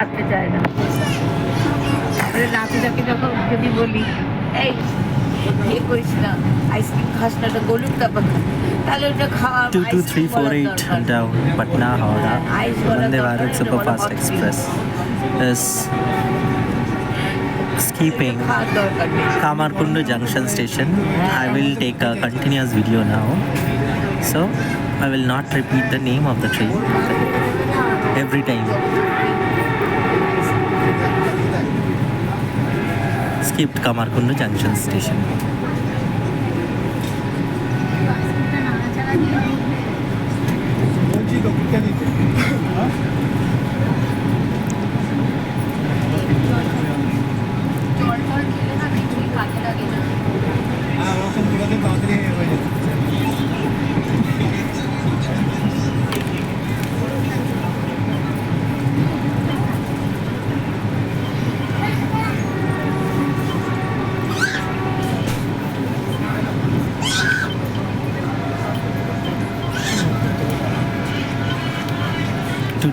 থাকতে চায় না। নাতিটাকে যখন যদি বলি এই বিয়ে করিস না, আইসক্রিম খাস না, ওটা গলুক তারপর খা, তাহলে ওটা খাওয়া 2238 down Patna Howrah Vande Bharat Superfast Express is skipping Kamarkundu Junction station. I will take a continuous video now, so I will not repeat the name of the train every time. Skipped Kamarkundu Junction station.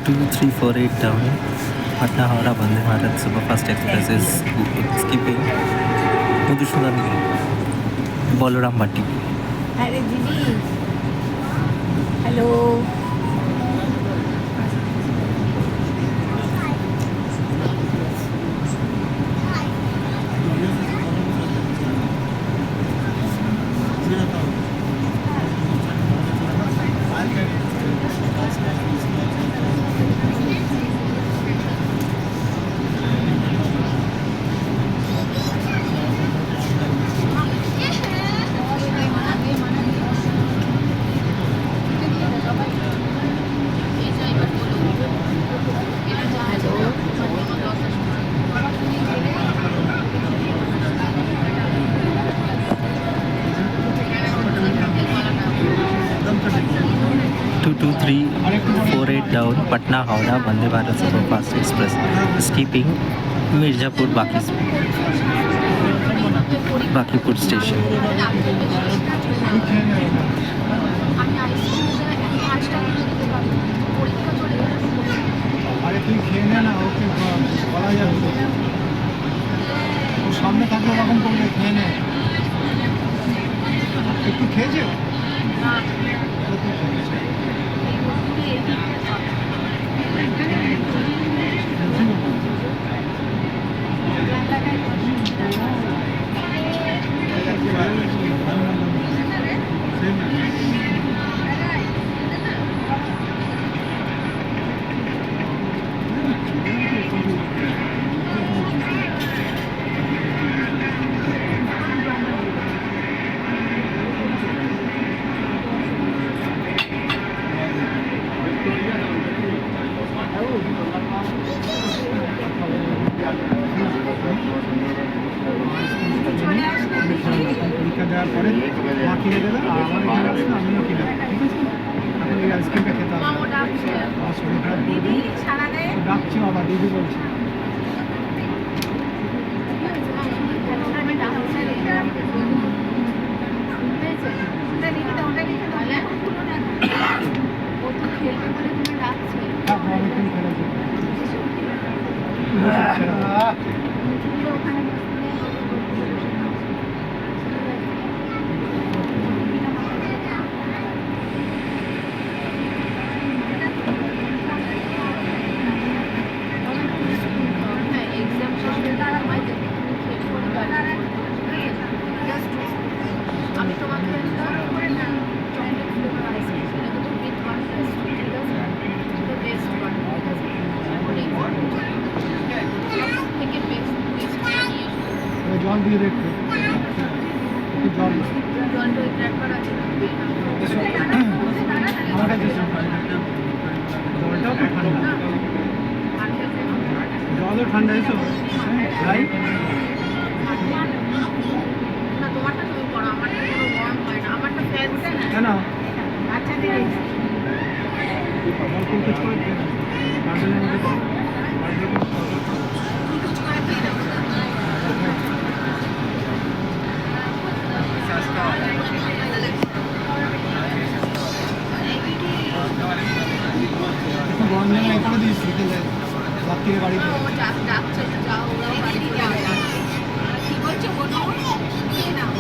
Two 348 down Patna Howrah Vande Bharat Superfast Express is skipping Madhusudan Bolaram Batti. अरे दीदी hello, Two 348 down Patna Howrah Vande Bharat Superfast Express skipping Mirzapur Bakipur station. আরে তুই খেয়ে নে না, ওকে বলা যাবে, ওর সামনে থাকলে ওরকম করলে খেয়ে নে। একটু খেয়েছে পরীক্ষা দেওয়ার পরে মা কিনে দেবে, আর আমার এখানে আসলে আমিও কিনে দেবো, ঠিক আছে? এখন এই আইসক্রিমটা খেতে হবে। আমার শরীর খারাপ করবে, ডাকছি বাবা, দিদি বলছি। অনেকক্ষণ খেলেছি। আমি তোমাকে চকলেট ফ্লেভার আইসক্রিম কিনে দেবো উইথ ওয়ান প্লাস টু, ঠিক আছে? দ্য বেস্ট ওয়ান, ঠিক আছে? এখন থেকে বেস্ট নিয়ে এসো। জল দিয়ে দেখতে, জল জলটা ওই ট্র্যাকার আছে না, আমার কাছে জলটাও তো ঠান্ডা, জলও ঠান্ডা এসো তাই। না তোমারটা তুমি করো, আমারটা কোনো গরম হয় না, আমারটা ফ্যান না। কেন আচ্ছা দিদি জল করতে করে বান্ডেলের মধ্যে গরম জল করে দিয়েছি, রাত্রিরে বাড়ি ও ডাকছে তো যাও ওরাও বাড়ি করে যাও কি বলছো বলো নিয়ে নাও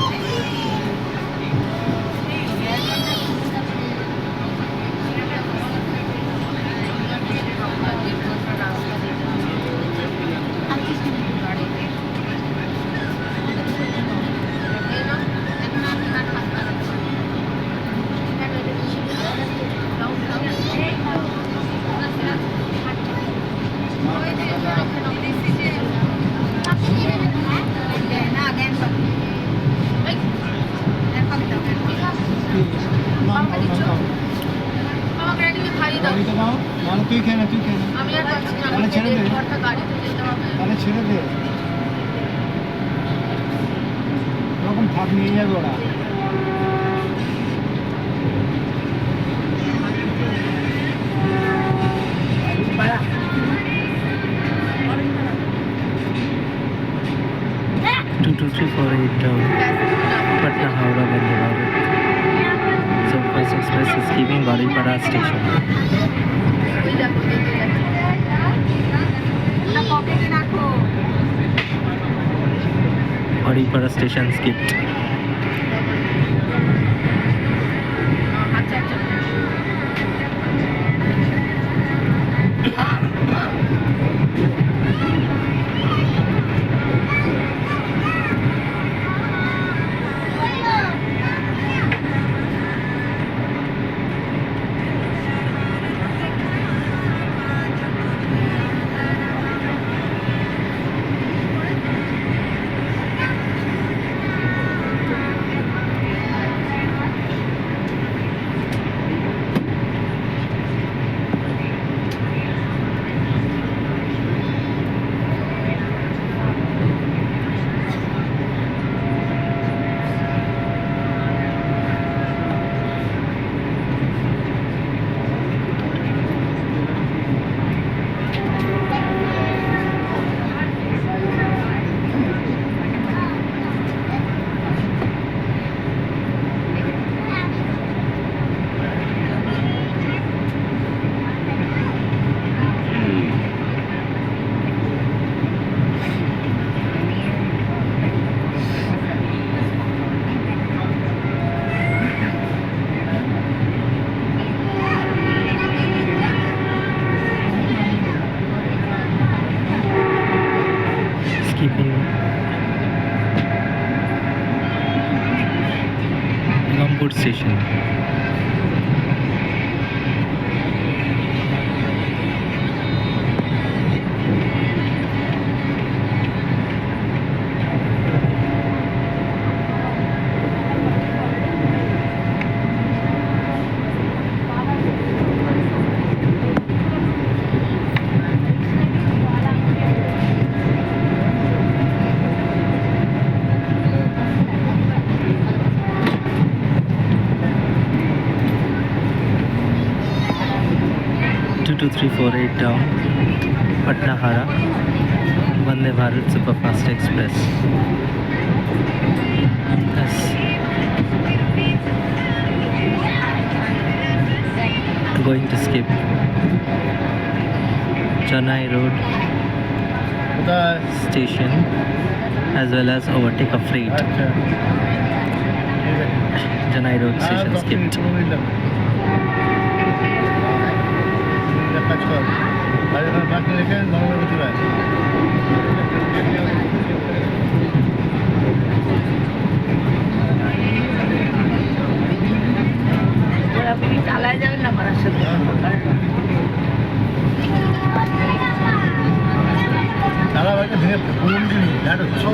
গাড়িতে দাও, নাহলে তুই খেয়ে নে, তুই খেয়ে নে। আমি আর পাচ্ছি না তাহলে ছেড়ে দে। ঘরটা গাড়িতে যেতে হবে তাহলে ছেড়ে দে, ওরকম ভাগ নিয়ে যাবে ওরা। 22348 down, Patna Howrah Vande Bharat. Superfast Express is leaving Baripada station. ওই দেখো দেখে যাচ্ছে পকেটে রাখো Baripada station skipped. আচ্ছা আচ্ছা Skipping Rampur station. Two 348 down, Patna Howrah Vande Bharat Superfast Express. Yes. Going to skip Chennai Road station as well as overtake a freight. Chennai Road station skipped. কাজ কর গাড়ি বাকি রেখে normal চলে আয় ওরা আপনি চালায় যাবেন না আমার সাথে তারা বাড়িতে ভেঙে 15 দিন ল্যাট হচ্ছে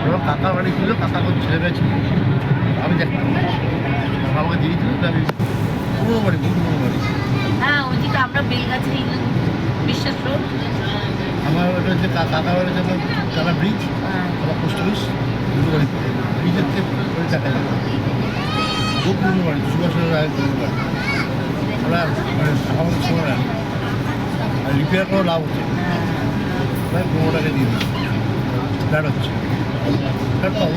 ওরা কাকা বাড়ি ছিল কাকা কোন ছেলে গেছে আমি দেখতাম আমাকে দিয়েছিল আমি পুরো বাড়ি হ্যাঁ ওইদিকে আমরা বেলগাছি বিশ্বাস রোড আমার ওটা হচ্ছে কাকা বাড়ি হচ্ছে তারা ব্রিজ আমার পোস্ট অফিস দুটো বাড়ি ব্রিজের থেকে ওই দেখা যাবে খুব পুরনো বাড়ি সুভাষের রায়ের পুরনো বাড়ি ওরা মানে আমাদের সময় আর রিপেয়ার করার লাভ হচ্ছে প্রায় 15 টাকা দিয়ে দিচ্ছি ফ্ল্যাট হচ্ছে ফ্ল্যাট পাবো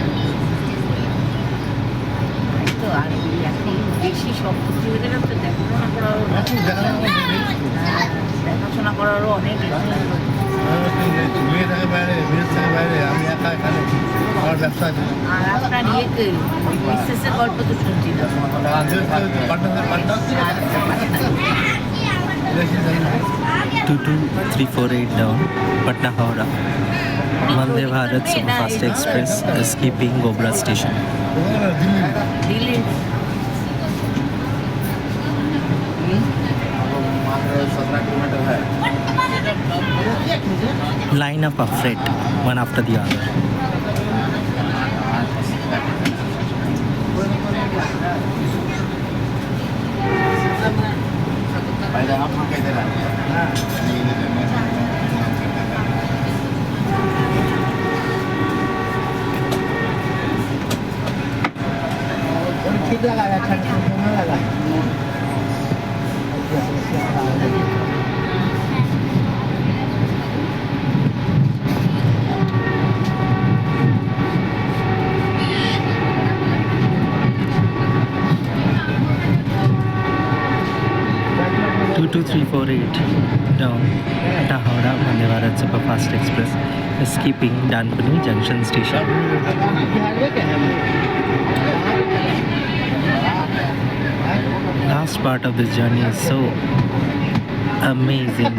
তো আর এখন বেশি সব কিছু হয়ে গেলে তো দেখাশোনা করারও এখন দেখা যায় আমার নেই। দেখাশোনা করারও অনেক মেয়ে থাকে বাইরে, মেয়ের থাকে বাইরে, আমি একা এখানে, আমার ব্যবসা আছে। আর আপনার ইয়েকে মিসেসের গল্প তো শুনছি না পার্টনার পার্টনার আর পারে না। 22348 down, Patna Howrah. Vande Bharat Superfast Express is keeping Gobra station. Delhi Delhi Line up of freight, one after the other. ठीक लगा अच्छा नहीं लगा 22348 down, Howrah Vande Bharat Superfast Express is keeping Danpani Junction Station. Last part of this journey is so amazing.